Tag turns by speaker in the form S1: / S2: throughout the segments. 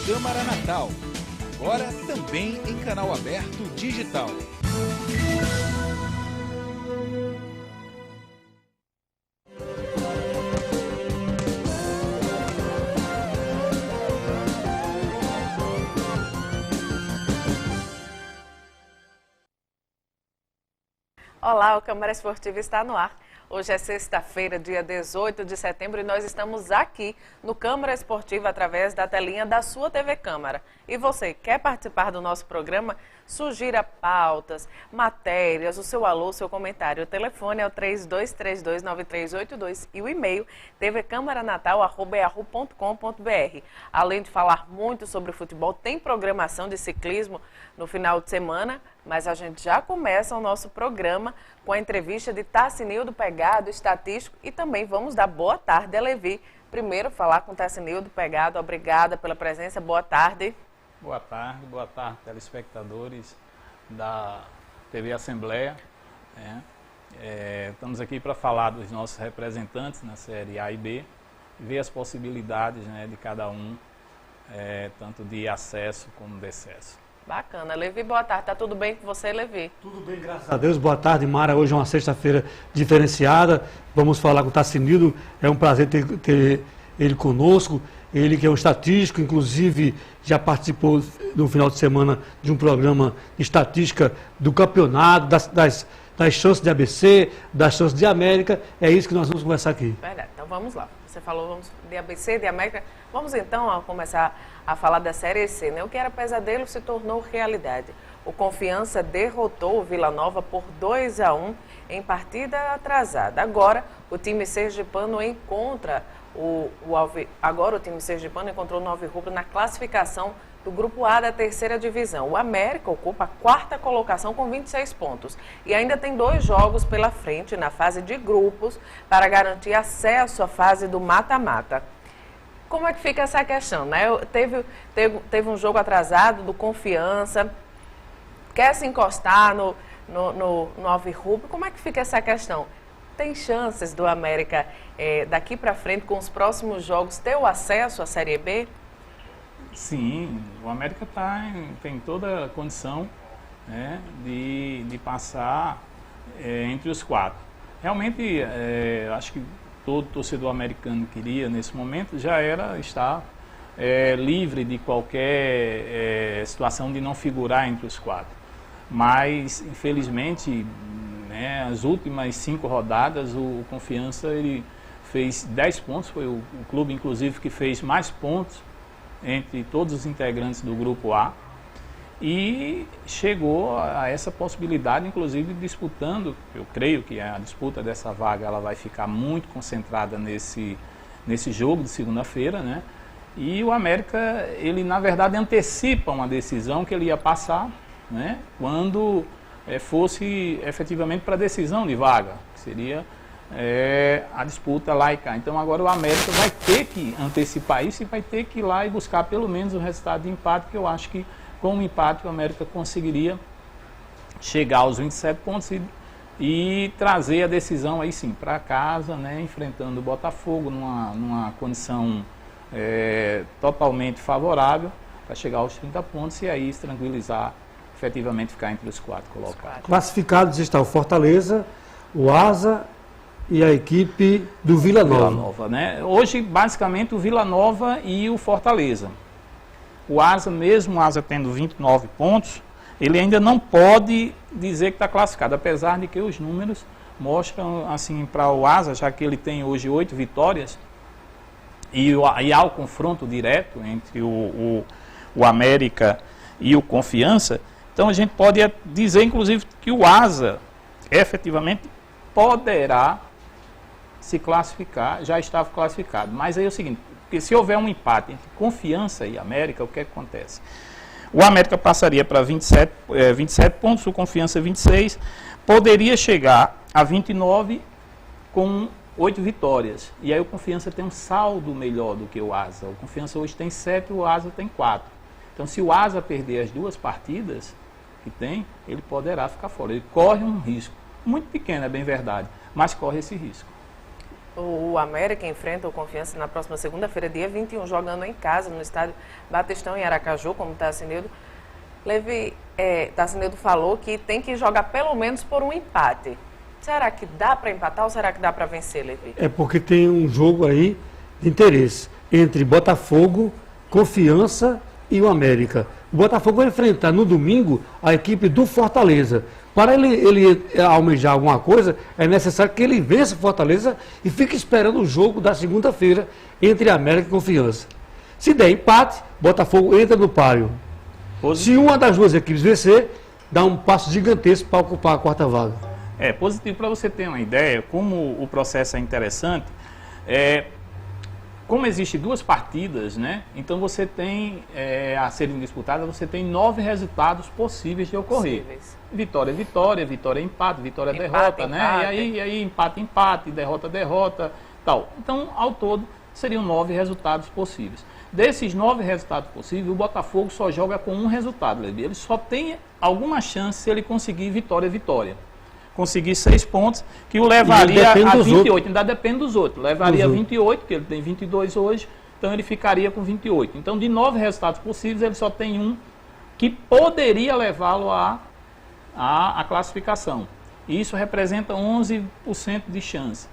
S1: Câmara Natal. Agora também em canal aberto digital.
S2: Olá, o Câmara Esportiva está no ar. Hoje é sexta-feira, dia 18 de setembro, e nós estamos aqui no Câmara Esportiva através da telinha da sua TV Câmara. E você, quer participar do nosso programa? Sugira pautas, matérias, o seu alô, o seu comentário. O telefone é o 32329382 e o e-mail tvcamaranatal@yahoo.com.br. Além de falar muito sobre futebol, tem programação de ciclismo no final de semana, mas a gente já começa o nosso programa com a entrevista de Tassinildo Pegado, estatístico, e também vamos dar boa tarde a Levi. Primeiro, falar com Tassinildo Pegado, obrigada pela presença, boa tarde.
S3: Boa tarde, telespectadores da TV Assembleia. Estamos aqui para falar dos nossos representantes na série A e B, e ver as possibilidades, de cada um, tanto de acesso como de excesso.
S2: Bacana. Levi, boa tarde. Tá tudo bem com você, Levi?
S4: Tudo bem, graças a Deus. Boa tarde, Mara. Hoje é uma sexta-feira diferenciada. Vamos falar com o Tassinildo. É um prazer ter ele conosco. Ele que é um estatístico, inclusive já participou no final de semana de um programa de estatística do campeonato, das chances de ABC, das chances de América. É isso que nós vamos conversar aqui.
S2: Verdade. Então vamos lá. Você falou de ABC, de América. Vamos então começar a falar da Série C, O que era pesadelo se tornou realidade. O Confiança derrotou o Vila Nova por 2-1 em partida atrasada. Agora o time sergipano encontrou o Alvirrubro na classificação do Grupo A da terceira divisão. O América ocupa a quarta colocação com 26 pontos e ainda tem 2 jogos pela frente na fase de grupos para garantir acesso à fase do mata-mata. Como é que fica essa questão, Teve um jogo atrasado do Confiança, quer se encostar no Alvirrubro. Como é que fica essa questão? Tem chances do América, daqui para frente, com os próximos jogos, ter o acesso à Série B?
S3: Sim, o América tem toda a condição, de passar entre os 4. Realmente, acho que todo torcedor americano queria, nesse momento, já era estar livre de qualquer situação de não figurar entre os 4. Mas, infelizmente, as últimas 5 rodadas, o Confiança ele fez 10 pontos, foi o clube, inclusive, que fez mais pontos entre todos os integrantes do Grupo A, e chegou a essa possibilidade, inclusive, disputando. Eu creio que a disputa dessa vaga ela vai ficar muito concentrada nesse jogo de segunda-feira, E o América, ele na verdade antecipa uma decisão que ele ia passar, quando fosse efetivamente para a decisão de vaga, que seria a disputa lá e cá. Então agora o América vai ter que antecipar isso e vai ter que ir lá e buscar pelo menos o resultado de empate, que eu acho que com o empate o América conseguiria chegar aos 27 pontos e trazer a decisão aí sim para casa, enfrentando o Botafogo numa condição totalmente favorável para chegar aos 30 pontos e aí se tranquilizar, efetivamente ficar entre os 4 colocados.
S4: Classificados está o Fortaleza, o Asa e a equipe do Vila Nova.
S3: Hoje, basicamente, o Vila Nova e o Fortaleza. O Asa, mesmo o Asa tendo 29 pontos, ele ainda não pode dizer que está classificado, apesar de que os números mostram, assim, para o Asa, já que ele tem hoje 8 vitórias, e há o confronto direto entre o América e o Confiança, então a gente pode dizer, inclusive, que o Asa, efetivamente, poderá se classificar, já estava classificado. Mas aí é o seguinte, porque se houver um empate entre Confiança e América, o que acontece? O América passaria para 27 pontos, o Confiança 26, poderia chegar a 29 com 8 vitórias. E aí o Confiança tem um saldo melhor do que o Asa. O Confiança hoje tem 7, o Asa tem 4. Então se o Asa perder as 2 partidas que tem, ele poderá ficar fora. Ele corre um risco. Muito pequeno, é bem verdade, mas corre esse risco.
S2: O América enfrenta o Confiança na próxima segunda-feira, dia 21, jogando em casa, no estádio Batistão, em Aracaju, como o Tassinildo. Levi, Tassinildo falou que tem que jogar pelo menos por um empate. Será que dá para empatar ou será que dá para vencer, Levi?
S4: É porque tem um jogo aí de interesse entre Botafogo, Confiança e o América. O Botafogo vai enfrentar no domingo a equipe do Fortaleza. Para ele almejar alguma coisa, é necessário que ele vença o Fortaleza e fique esperando o jogo da segunda-feira entre América e Confiança. Se der empate, Botafogo entra no páreo. Se uma das duas equipes vencer, dá um passo gigantesco para ocupar a quarta vaga.
S3: É positivo. Para você ter uma ideia, como o processo é interessante, como existem duas partidas, né? Então você tem a serem disputadas, você tem 9 resultados possíveis de ocorrer. Vitória, vitória, vitória, empate, vitória, derrota, né? E aí empate, empate, derrota, derrota, tal. Então, ao todo, seriam 9 resultados possíveis. Desses 9 resultados possíveis, o Botafogo só joga com um resultado, Levi. Ele só tem alguma chance se ele conseguir vitória, vitória. Conseguir 6 pontos, que o levaria a 28, ainda depende dos outros. Levaria a 28, porque ele tem 22 hoje, então ele ficaria com 28. Então, de 9 resultados possíveis, ele só tem um que poderia levá-lo à classificação. E isso representa 11% de chance.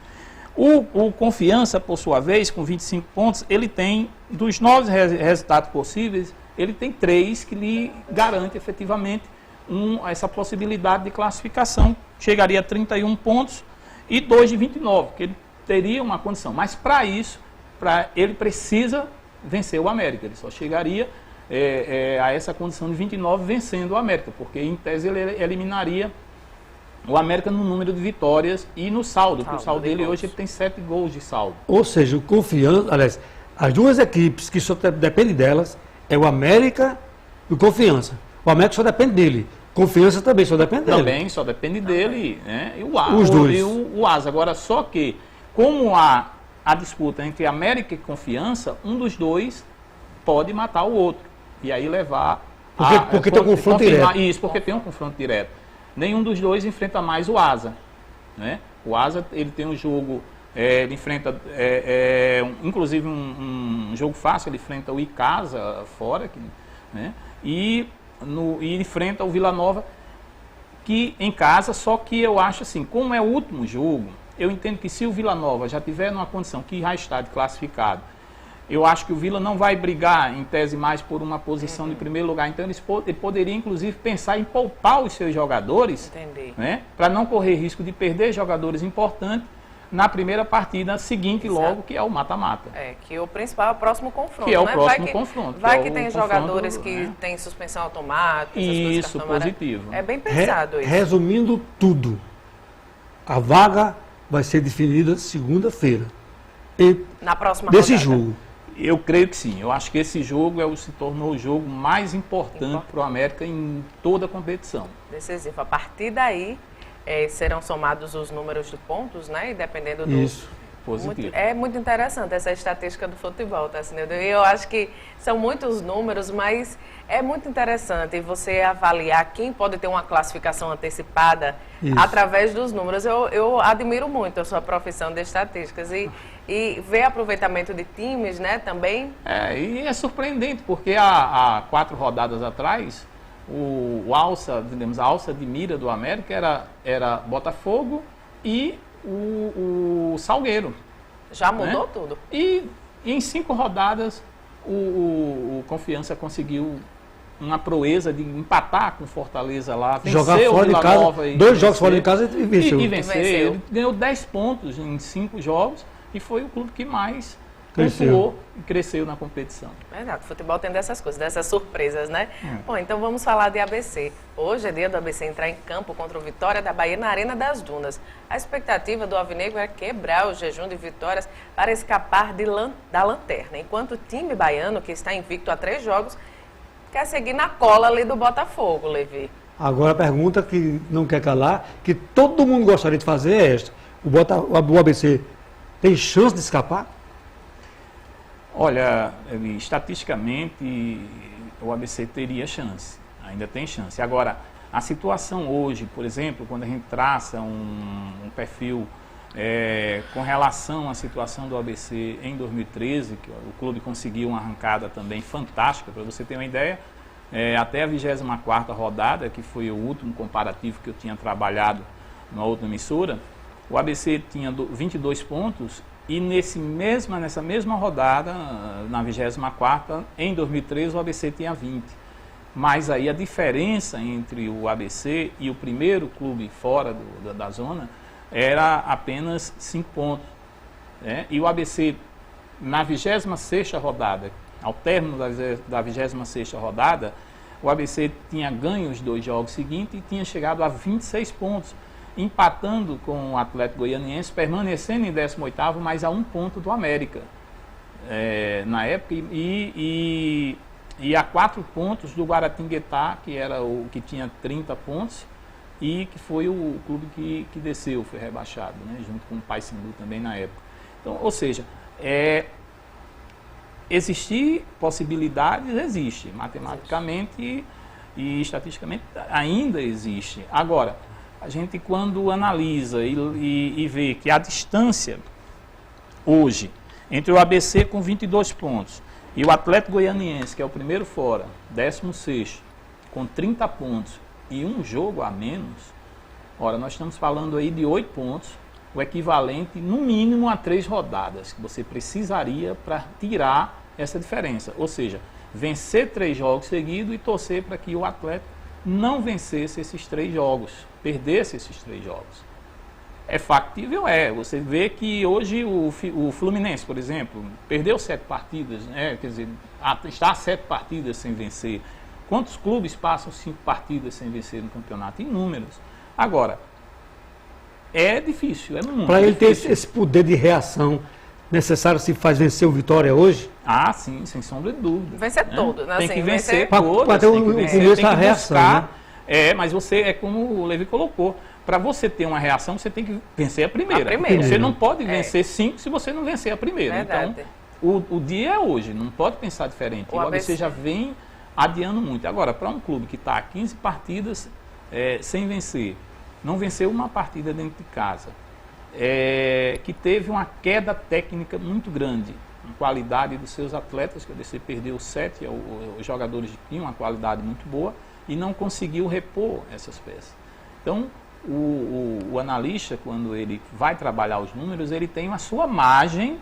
S3: O Confiança, por sua vez, com 25 pontos, ele tem, dos 9 resultados possíveis, ele tem 3 que lhe garante efetivamente essa possibilidade de classificação. Chegaria a 31 pontos e 2 de 29, que ele teria uma condição. Mas para isso, ele precisa vencer o América. Ele só chegaria a essa condição de 29 vencendo o América, porque em tese ele eliminaria o América no número de vitórias e no saldo, porque o saldo dele hoje ele tem 7 gols de saldo.
S4: Ou seja, o Confiança, aliás, as duas equipes que só dependem delas é o América e o Confiança. O América só depende dele. Confiança também só depende dele.
S3: Também só depende dele, né? E
S4: os dois.
S3: E o Asa. Agora, só que, como há a disputa entre América e Confiança, um dos dois pode matar o outro. E aí levar
S4: porque tem um confronto direto.
S3: Isso, porque tem um confronto direto. Nenhum dos dois enfrenta mais o Asa, né? O Asa, ele tem um jogo, ele enfrenta, inclusive um jogo fácil, ele enfrenta o Icasa fora, né? E enfrenta o Vila Nova que em casa, só que eu acho assim, como é o último jogo, eu entendo que se o Vila Nova já tiver numa condição que já está classificado, eu acho que o Vila não vai brigar, em tese, mais por uma posição de primeiro lugar. Então, ele poderia, inclusive, pensar em poupar os seus jogadores, né, para não correr risco de perder jogadores importantes na primeira partida seguinte, logo, que é o mata-mata.
S2: Que o principal é o próximo confronto.
S3: Que é o próximo confronto.
S2: Vai que tem jogadores que têm suspensão automática,
S3: isso, positivo.
S2: É bem pensado isso.
S4: Resumindo tudo, a vaga vai ser definida segunda-feira.
S2: Na próxima
S4: desse
S2: rodada.
S4: Jogo.
S3: Eu creio que sim. Eu acho que esse jogo se tornou o jogo mais importante para o América em toda a competição.
S2: Decisivo. A partir daí, serão somados os números de pontos, né? E dependendo do...
S4: Isso.
S3: Positivo.
S2: É muito interessante essa estatística do futebol, tá, Tassinildo? E eu acho que são muitos números, mas é muito interessante você avaliar quem pode ter uma classificação antecipada através dos números. Eu admiro muito a sua profissão de estatísticas e ver aproveitamento de times, né, também.
S3: E é surpreendente, porque há 4 rodadas atrás, a alça de mira do América era Botafogo e o Salgueiro.
S2: Já mudou tudo.
S3: E em 5 rodadas o Confiança conseguiu uma proeza de empatar com Fortaleza lá,
S4: jogar fora de casa, 2 jogos fora de casa e venceu.
S3: E venceu. Ele ganhou 10 pontos em 5 jogos e foi o clube que mais pontuou e cresceu na competição.
S2: Verdade, o futebol tem dessas coisas, dessas surpresas, né? Bom, então vamos falar de ABC. Hoje é dia do ABC entrar em campo contra o Vitória da Bahia na Arena das Dunas. A expectativa do Alvinegro é quebrar o jejum de vitórias para escapar da lanterna, enquanto o time baiano, que está invicto a 3 jogos, quer seguir na cola ali do Botafogo, Levi.
S4: Agora a pergunta que não quer calar, que todo mundo gostaria de fazer é esta. O ABC tem chance de escapar?
S3: Olha, estatisticamente, o ABC teria chance, ainda tem chance. Agora, a situação hoje, por exemplo, quando a gente traça um perfil Com relação à situação do ABC em 2013, que o clube conseguiu uma arrancada também fantástica, para você ter uma ideia, até a 24ª rodada, que foi o último comparativo que eu tinha trabalhado na outra emissora, o ABC tinha 22 pontos e nessa mesma rodada, na 24ª, em 2013, o ABC tinha 20. Mas aí a diferença entre o ABC e o primeiro clube fora da zona era apenas 5 pontos. Né? E o ABC, na 26ª rodada, ao término da 26ª rodada, o ABC tinha ganho os 2 jogos seguintes e tinha chegado a 26 pontos, empatando com o Atlético Goianiense, permanecendo em 18º, mas a 1 ponto do América, na época, e a 4 pontos do Guaratinguetá, que era o que tinha 30 pontos, e que foi o clube que desceu, foi rebaixado, né, junto com o Paysandu também na época. Então, ou seja, existir possibilidades, existe, matematicamente e estatisticamente ainda existe. Agora, a gente quando analisa e vê que a distância hoje entre o ABC com 22 pontos e o Atlético Goianiense, que é o primeiro fora, 16º, com 30 pontos e 1 jogo a menos, ora, nós estamos falando aí de 8 pontos, o equivalente no mínimo a 3 rodadas que você precisaria para tirar essa diferença. Ou seja, vencer 3 jogos seguidos e torcer para que o Atlético não vencesse esses 3 jogos, perdesse esses 3 jogos. É factível? Você vê que hoje o Fluminense, por exemplo, perdeu 7 partidas, quer dizer, está a 7 partidas sem vencer. Quantos clubes passam 5 partidas sem vencer no campeonato? Inúmeros. Agora, é difícil, é muito
S4: Para ele ter
S3: difícil.
S4: esse poder de reação necessário se faz vencer o Vitória hoje?
S3: Ah, sim, sem sombra de dúvida.
S2: Vencer todos, né?
S3: Tem
S2: Assim,
S3: que vencer
S4: Para
S3: todas,
S4: ter
S3: tem que
S4: o
S3: vencer,
S4: começo
S3: tem
S4: da
S3: que
S4: reação,
S3: buscar.
S4: né?
S3: Mas você, como o Levi colocou, para você ter uma reação, você tem que vencer a primeira.
S2: A primeira.
S3: Você não pode vencer 5 se você não vencer a primeira.
S2: Verdade.
S3: Então, o dia é hoje, não pode pensar diferente.
S2: O
S3: O ABC
S2: ABC
S3: já vem adiando muito. Agora, para um clube que está a 15 partidas sem vencer, não venceu uma partida dentro de casa, que teve uma queda técnica muito grande, a qualidade dos seus atletas, que o ABC perdeu 7 os jogadores que tinham uma qualidade muito boa e não conseguiu repor essas peças. Então, o analista, quando ele vai trabalhar os números, ele tem a sua margem,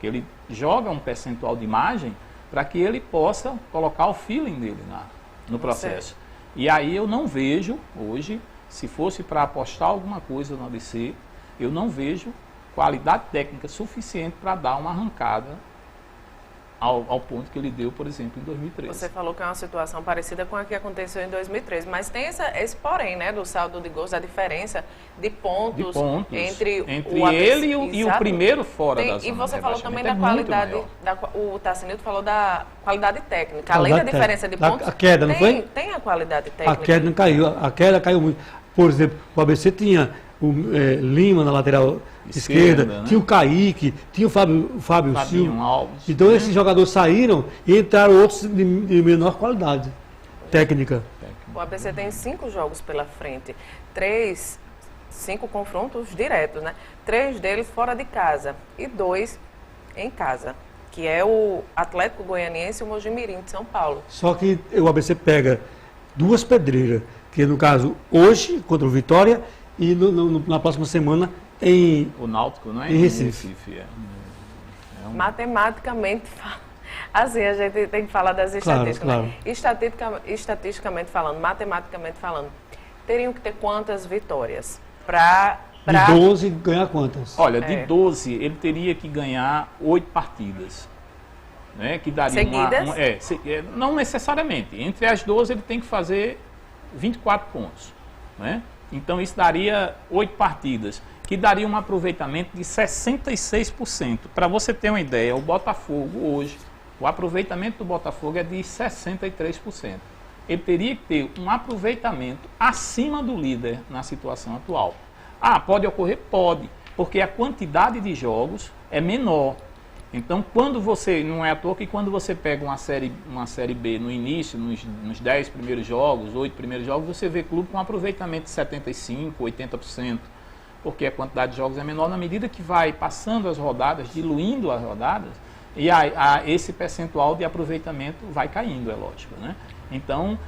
S3: que ele joga um percentual de margem para que ele possa colocar o feeling dele no processo. E aí eu não vejo, hoje, se fosse para apostar alguma coisa no ABC, eu não vejo qualidade técnica suficiente para dar uma arrancada ao ponto que ele deu, por exemplo, em 2013.
S2: Você falou que é uma situação parecida com a que aconteceu em 2013, mas tem esse porém, né, do saldo de gols, a diferença de pontos entre o ABC,
S3: ele e o primeiro fora da zona.
S2: E você falou também
S3: é
S2: da qualidade, o Tassinildo falou da qualidade técnica, além da diferença de pontos,
S4: a queda, não foi?
S2: Tem a qualidade técnica.
S4: A queda não caiu, a queda caiu muito. Por exemplo, o ABC tinha o Lima na lateral esquerda, né? Tinha o Kaique, tinha o Fábio Silva.
S3: Alves,
S4: então esses jogadores saíram e entraram outros de menor qualidade técnica.
S2: O ABC tem 5 jogos pela frente, 5 confrontos diretos, né? 3 deles fora de casa e 2 em casa, que é o Atlético Goianiense e o Mojimirim de São Paulo.
S4: Só que o ABC pega 2 pedreiras, que no caso hoje contra o Vitória e na próxima semana
S3: o Náutico, não é?
S4: Em Recife.
S2: Matematicamente, assim, a gente tem que falar das estatísticas.
S4: Claro.
S2: Né? Estatisticamente falando, matematicamente falando, teriam que ter quantas vitórias para...
S4: De 12 ganhar quantas?
S3: Olha, de 12 ele teria que ganhar 8 partidas. Né? Que daria
S2: seguidas?
S3: Não necessariamente. Entre as 12 ele tem que fazer 24 pontos. Né? Então isso daria 8 partidas, que daria um aproveitamento de 66%. Para você ter uma ideia, o Botafogo hoje, o aproveitamento do Botafogo é de 63%. Ele teria que ter um aproveitamento acima do líder na situação atual. Pode ocorrer? Pode, porque a quantidade de jogos é menor. Então, não é à toa que quando você pega uma série B no início, nos 10 primeiros jogos, 8 primeiros jogos, você vê clube com aproveitamento de 75%, 80%. porque a quantidade de jogos é menor, na medida que vai passando as rodadas, diluindo as rodadas, e esse percentual de aproveitamento vai caindo, é lógico, né? Então,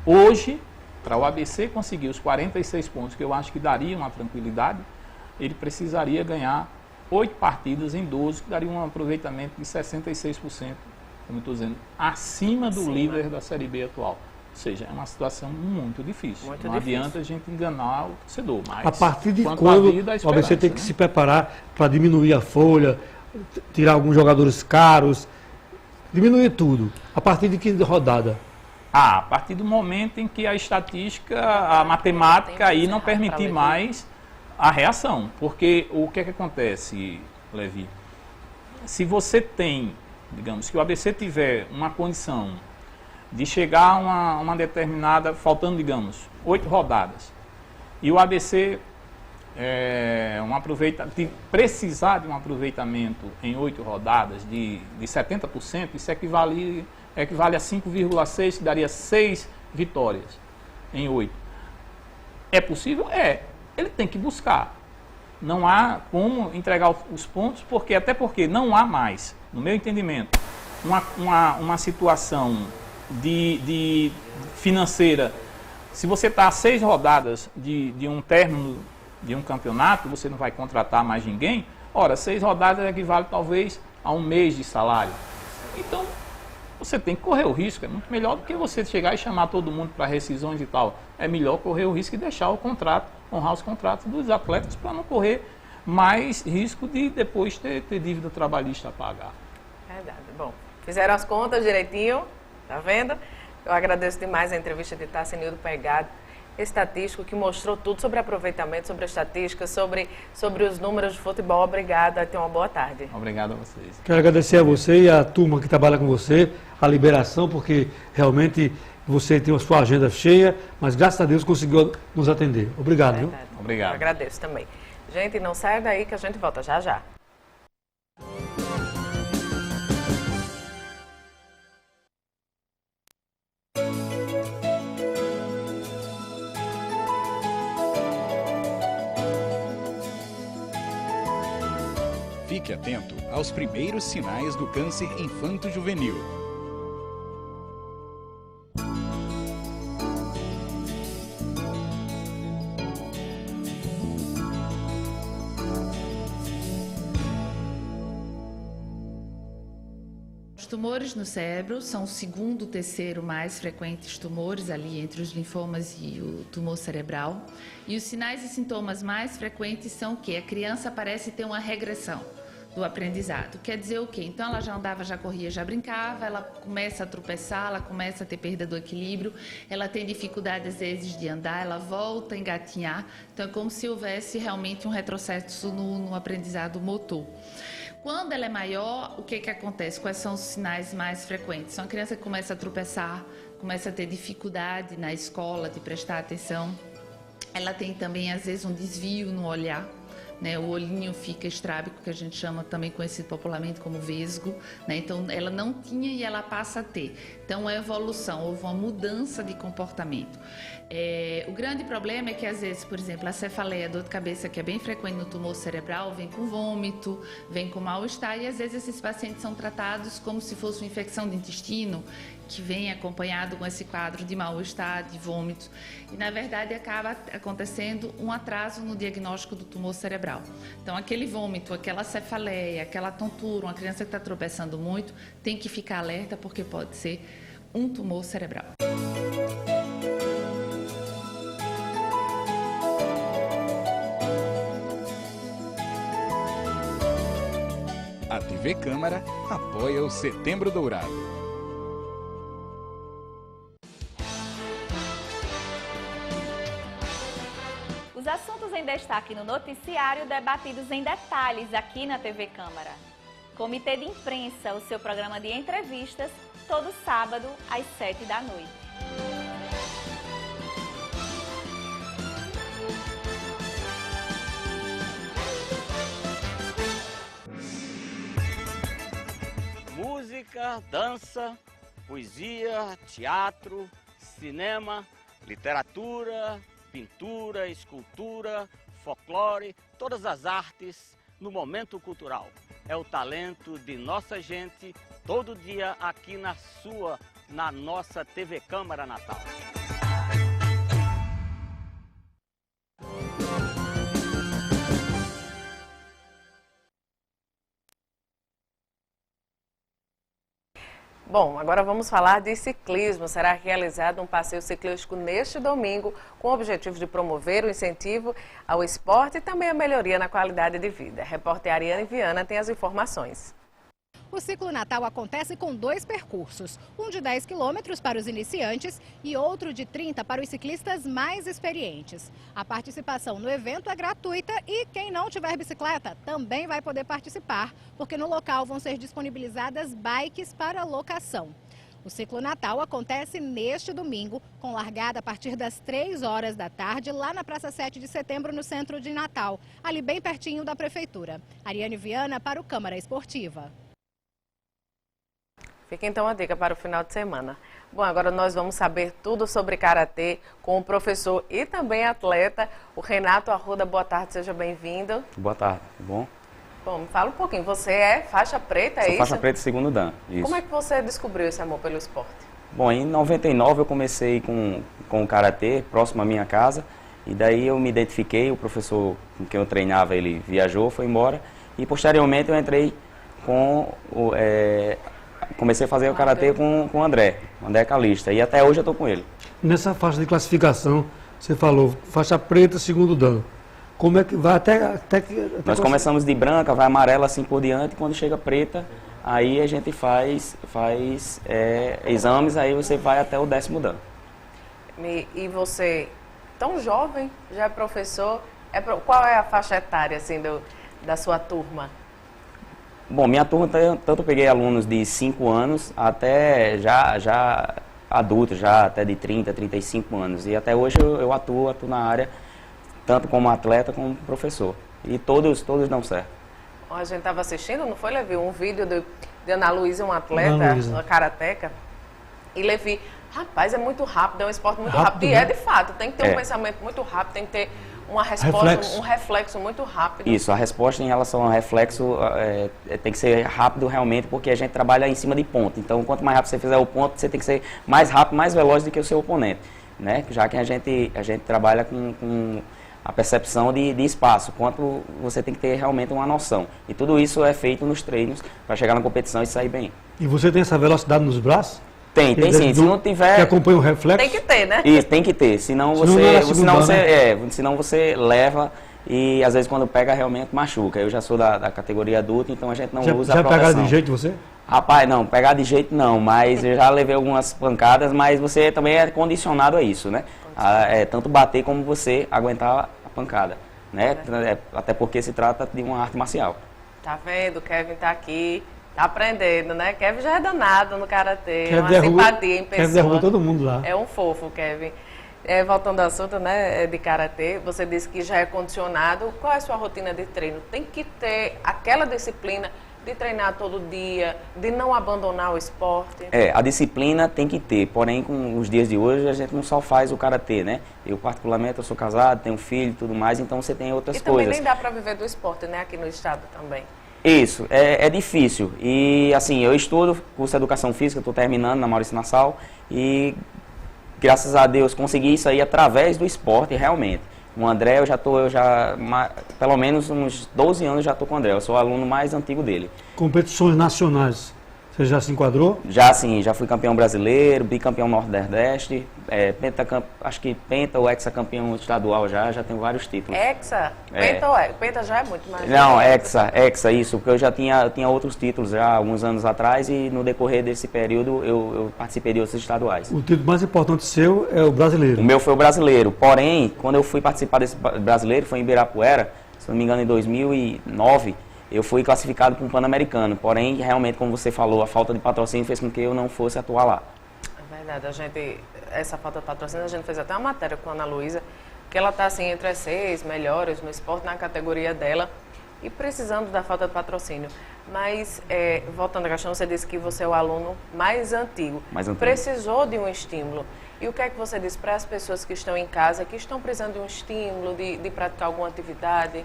S3: hoje, para o ABC conseguir os 46 pontos, que eu acho que daria uma tranquilidade, ele precisaria ganhar 8 partidas em 12, que daria um aproveitamento de 66%, como eu estou dizendo, acima do líder da Série B atual. Ou seja, é uma situação muito difícil. Não adianta a gente enganar o torcedor. Mas
S4: a partir de quando o ABC tem que se preparar para diminuir a folha, tirar alguns jogadores caros, diminuir tudo? A partir de que rodada?
S3: A partir do momento em que a estatística, a matemática aí não permitir mais a reação. Porque o que é que acontece, Levi? Se você tem, digamos, que o ABC tiver uma condição de chegar a uma determinada, faltando, digamos, 8 rodadas, e o ABC precisar de um aproveitamento em 8 rodadas de 70%, isso equivale a 5,6, que daria 6 vitórias em 8. É possível? É. Ele tem que buscar. Não há como entregar os pontos, até porque não há mais, no meu entendimento, uma situação de financeira. Se você está a 6 rodadas de um término de um campeonato, você não vai contratar mais ninguém. Ora, 6 rodadas equivale talvez a um mês de salário. Então, você tem que correr o risco. É muito melhor do que você chegar e chamar todo mundo para rescisões e tal. É melhor correr o risco e deixar o contrato, honrar os contratos dos atletas para não correr mais risco de depois ter dívida trabalhista a pagar.
S2: Verdade. Bom, fizeram as contas direitinho, tá vendo? Eu agradeço demais a entrevista de Tassinildo Pegado, estatístico, que mostrou tudo sobre aproveitamento, sobre a estatística, sobre os números de futebol. Obrigada, tenha uma boa tarde.
S3: Obrigado a vocês.
S4: Quero agradecer a você e a turma que trabalha com você, a liberação, porque realmente você tem a sua agenda cheia, mas graças a Deus conseguiu nos atender. Obrigado, viu?
S3: Obrigado.
S2: Eu agradeço também. Gente, não saia daí que a gente volta já já.
S1: Fique atento aos primeiros sinais do câncer infanto-juvenil.
S5: Os tumores no cérebro são o segundo, terceiro mais frequentes tumores ali entre os linfomas e o tumor cerebral. E os sinais e sintomas mais frequentes são o quê? A criança parece ter uma regressão do aprendizado. Quer dizer o quê? Então ela já andava, já corria, já brincava, ela começa a tropeçar, ela começa a ter perda do equilíbrio, ela tem dificuldade às vezes de andar, ela volta a engatinhar. Então é como se houvesse realmente um retrocesso no aprendizado motor. Quando ela é maior, o que acontece? Quais são os sinais mais frequentes? São a criança que começa a tropeçar, começa a ter dificuldade na escola de prestar atenção. Ela tem também, às vezes, um desvio no olhar. Né, o olhinho fica estrábico, que a gente chama também conhecido popularmente como vesgo, né, então ela não tinha e ela passa a ter. Então é evolução, houve uma mudança de comportamento. O grande problema é que às vezes, por exemplo, a cefaleia, a dor de cabeça, que é bem frequente no tumor cerebral, vem com vômito, vem com mal-estar, e às vezes esses pacientes são tratados como se fosse uma infecção do intestino, que vem acompanhado com esse quadro de mal-estar, de vômitos, e na verdade acaba acontecendo um atraso no diagnóstico do tumor cerebral. Então aquele vômito, aquela cefaleia, aquela tontura, uma criança que está tropeçando muito, tem que ficar alerta porque pode ser um tumor cerebral.
S1: A TV Câmara apoia o Setembro Dourado.
S6: Os assuntos em destaque no noticiário debatidos em detalhes aqui na TV Câmara. Comitê de Imprensa, o seu programa de entrevistas, todo sábado às 7 da noite.
S7: Música, dança, poesia, teatro, cinema, literatura, pintura, escultura, folclore, todas as artes no momento cultural. É o talento de nossa gente, todo dia aqui na nossa TV Câmara Natal.
S2: Bom, agora vamos falar de ciclismo. Será realizado um passeio ciclístico neste domingo com o objetivo de promover o incentivo ao esporte e também a melhoria na qualidade de vida. A repórter Ariane Viana tem as informações.
S8: O Ciclo Natal acontece com 2 percursos, um de 10 quilômetros para os iniciantes e outro de 30 para os ciclistas mais experientes. A participação no evento é gratuita e quem não tiver bicicleta também vai poder participar, porque no local vão ser disponibilizadas bikes para locação. O Ciclo Natal acontece neste domingo, com largada a partir das 3 horas da tarde, lá na Praça 7 de Setembro, no centro de Natal, ali bem pertinho da Prefeitura. Ariane Viana para o Câmara Esportiva.
S2: Fica então a dica para o final de semana. Bom, agora nós vamos saber tudo sobre karatê com o professor e também atleta, o Renato Arruda. Boa tarde, seja bem-vindo.
S9: Boa tarde, tudo bom?
S2: Bom, me fala um pouquinho, você é faixa preta, é
S9: Sou
S2: isso?
S9: faixa preta segundo dan, isso.
S2: Como é que você descobriu esse amor pelo esporte?
S9: Bom, em 99 eu comecei com o karatê, próximo à minha casa, e daí eu me identifiquei, o professor com quem eu treinava, ele viajou, foi embora, e posteriormente eu entrei comecei a fazer o karatê com o André Calista, e até hoje eu estou com ele.
S4: Nessa faixa de classificação, você falou faixa preta, segundo dan. Como é que vai até
S9: Nós começamos de branca, vai amarela assim por diante, e quando chega preta, aí a gente faz exames, aí você vai até o 10º dan.
S2: E você, tão jovem, já é professor, qual é a faixa etária assim, da sua turma?
S9: Bom, minha turma, tanto eu peguei alunos de 5 anos até já adultos, já até de 30, 35 anos. E até hoje eu atuo na área, tanto como atleta como professor. E todos dão certo.
S2: A gente estava assistindo, não foi, Levi? Um vídeo de Ana Luísa, um atleta, uma karateca. E Levi, rapaz, é muito rápido, é um esporte muito rápido. E
S4: né?
S2: de fato, tem que ter um pensamento muito rápido, tem que ter uma resposta, um reflexo muito rápido.
S9: Isso, a resposta em relação ao reflexo tem que ser rápido realmente, porque a gente trabalha em cima de ponto. Então, quanto mais rápido você fizer o ponto, você tem que ser mais rápido, mais veloz do que o seu oponente, né? Já que a gente trabalha com a percepção de espaço, quanto você tem que ter realmente uma noção. E tudo isso é feito nos treinos para chegar na competição e sair bem.
S4: E você tem essa velocidade nos braços?
S9: Tem sim. Se não tiver...
S4: Que acompanha o reflexo?
S2: Tem que ter, né?
S9: Isso, tem que ter. Senão você leva e às vezes quando pega realmente machuca. Eu já sou da categoria adulta, então a gente não usa a proteção.
S4: Já pegaram de jeito você?
S9: Rapaz, não, pegar de jeito não, mas eu já levei algumas pancadas, mas você também é condicionado a isso, né? Tanto bater como você aguentar a pancada, né? Até porque se trata de uma arte marcial.
S2: Tá vendo? O Kevin tá aqui. Tá aprendendo, né? Kevin já é danado no karatê, uma simpatia em pessoa.
S4: Kevin derruba todo mundo lá.
S2: É um fofo, Kevin. Voltando ao assunto, né, de karatê, você disse que já é condicionado. Qual é a sua rotina de treino? Tem que ter aquela disciplina de treinar todo dia, de não abandonar o esporte?
S9: A disciplina tem que ter, porém com os dias de hoje a gente não só faz o karatê, né? Eu particularmente eu sou casado, tenho filho e tudo mais, então você tem outras coisas. E
S2: também nem dá para viver do esporte, né, aqui no estado também.
S9: Isso, é difícil. E assim, eu estudo curso de Educação Física, estou terminando na Maurício Nassau e graças a Deus consegui isso aí através do esporte, realmente. O André, pelo menos uns 12 anos já estou com o André, eu sou o aluno mais antigo dele.
S4: Competições nacionais, você já se enquadrou?
S9: Já sim, já fui campeão brasileiro, bicampeão Nordeste, acho que penta ou hexacampeão estadual já tenho vários títulos.
S2: Hexa? Penta já é muito mais.
S9: Não, hexa, isso, porque eu já tinha outros títulos já há alguns anos atrás e no decorrer desse período eu participei de outros estaduais.
S4: O título mais importante seu é o brasileiro?
S9: O meu foi o brasileiro, porém, quando eu fui participar desse brasileiro, foi em Ibirapuera, se não me engano em 2009, eu fui classificado para um Pan-Americano, porém, realmente, como você falou, a falta de patrocínio fez com que eu não fosse atuar lá.
S2: É verdade, essa falta de patrocínio, a gente fez até uma matéria com a Ana Luísa, que ela está assim, entre as 6 melhores no esporte, na categoria dela, e precisando da falta de patrocínio. Mas, voltando à questão, você disse que você é o aluno mais antigo.
S9: Mais antigo.
S2: Precisou de um estímulo. E o que é que você diz para as pessoas que estão em casa, que estão precisando de um estímulo, de praticar alguma atividade?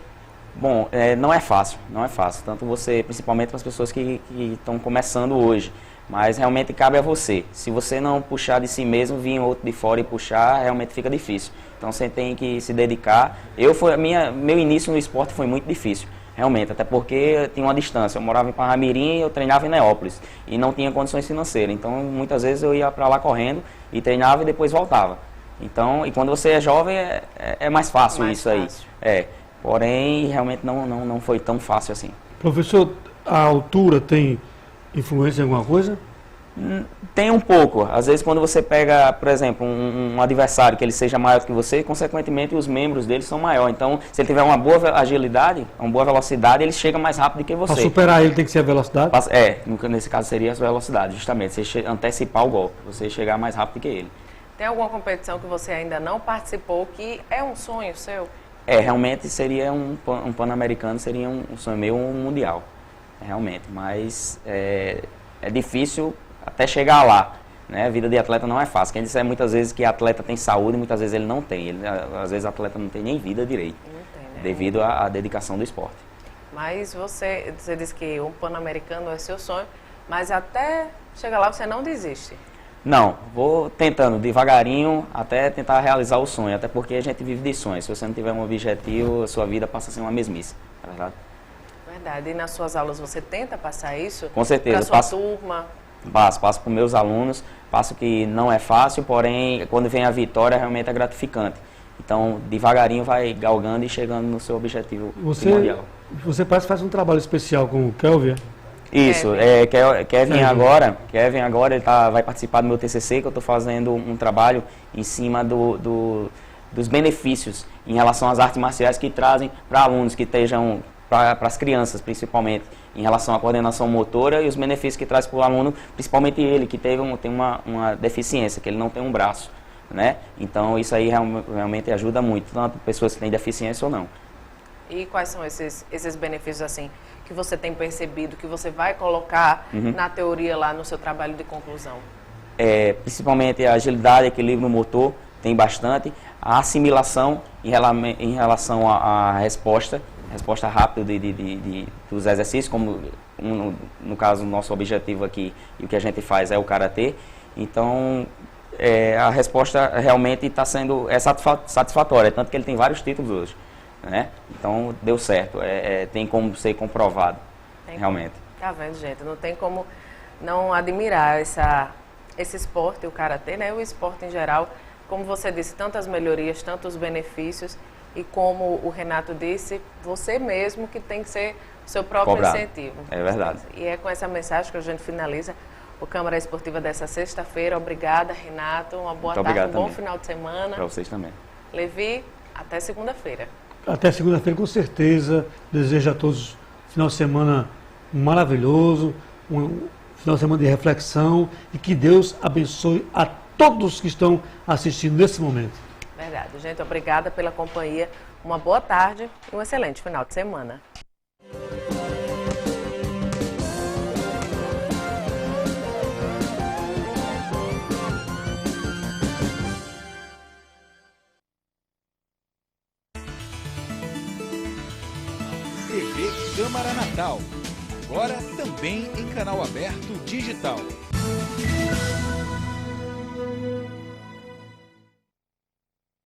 S9: Bom, não é fácil, não é fácil. Tanto você, principalmente para as pessoas que estão começando hoje. Mas realmente cabe a você. Se você não puxar de si mesmo, vir outro de fora e puxar, realmente fica difícil. Então você tem que se dedicar. Meu início no esporte foi muito difícil, realmente, até porque eu tinha uma distância. Eu morava em Parnamirim e eu treinava em Neópolis e não tinha condições financeiras. Então muitas vezes eu ia para lá correndo e treinava e depois voltava. Então, e quando você é jovem é mais fácil isso aí. Porém, realmente não foi tão fácil assim.
S4: Professor, a altura tem influência em alguma coisa?
S9: Tem um pouco. Às vezes quando você pega, por exemplo, um adversário que ele seja maior que você, consequentemente os membros dele são maiores. Então, se ele tiver uma boa agilidade, uma boa velocidade, ele chega mais rápido do que você.
S4: Para superar ele tem que ser a velocidade?
S9: Nesse caso seria a velocidade, justamente. Você antecipar o golpe, você chegar mais rápido que ele.
S2: Tem alguma competição que você ainda não participou que é um sonho seu?
S9: Realmente seria um Pan-Americano, seria um sonho meu, um mundial. Realmente, mas é difícil até chegar lá, né? A vida de atleta não é fácil. Quem disser muitas vezes que atleta tem saúde, muitas vezes ele não tem. Às vezes o atleta não tem nem vida direito, devido à dedicação do esporte.
S2: Mas você disse que um Pan-Americano é seu sonho, mas até chegar lá você não desiste?
S9: Não, vou tentando devagarinho até tentar realizar o sonho, até porque a gente vive de sonhos. Se você não tiver um objetivo, a sua vida passa a ser uma mesmice, é verdade?
S2: Verdade. E nas suas aulas você tenta passar isso?
S9: Com certeza.
S2: Para a sua turma?
S9: Passo para os meus alunos, passo que não é fácil, porém, quando vem a vitória, realmente é gratificante. Então, devagarinho vai galgando e chegando no seu objetivo primordial.
S4: Você parece que faz um trabalho especial com o Kelvin?
S9: Isso, Kevin agora ele vai participar do meu TCC, que eu estou fazendo um trabalho em cima dos benefícios em relação às artes marciais que trazem para alunos que estejam, para as crianças principalmente, em relação à coordenação motora e os benefícios que traz para o aluno, principalmente ele que tem uma deficiência, que ele não tem um braço, né? Então isso aí realmente ajuda muito, tanto pessoas que têm deficiência ou não.
S2: E quais são esses benefícios assim que você tem percebido, que você vai colocar na teoria lá no seu trabalho de conclusão?
S9: Principalmente a agilidade, equilíbrio motor, tem bastante. A assimilação em relação à resposta rápida dos exercícios, como no caso o nosso objetivo aqui e o que a gente faz é o karatê. Então a resposta realmente está sendo satisfatória, tanto que ele tem vários títulos hoje, né? Então deu certo, tem como ser comprovado, realmente.
S2: Tá vendo, gente? Não tem como não admirar esse esporte, o karatê, né? O esporte em geral, como você disse, tantas melhorias, tantos benefícios. E como o Renato disse, você mesmo que tem que ser o seu próprio incentivo.
S9: É verdade.
S2: E é com essa mensagem que a gente finaliza o Câmara Esportiva dessa sexta-feira. Obrigada, Renato. Uma boa tarde, um bom final de semana.
S9: Para vocês também.
S2: Levi, até segunda-feira.
S4: Até segunda-feira, com certeza. Desejo a todos um final de semana maravilhoso, um final de semana de reflexão e que Deus abençoe a todos que estão assistindo nesse momento.
S2: Verdade. Gente, obrigada pela companhia. Uma boa tarde e um excelente final de semana.
S1: TV Câmara Natal. Agora também em canal aberto digital.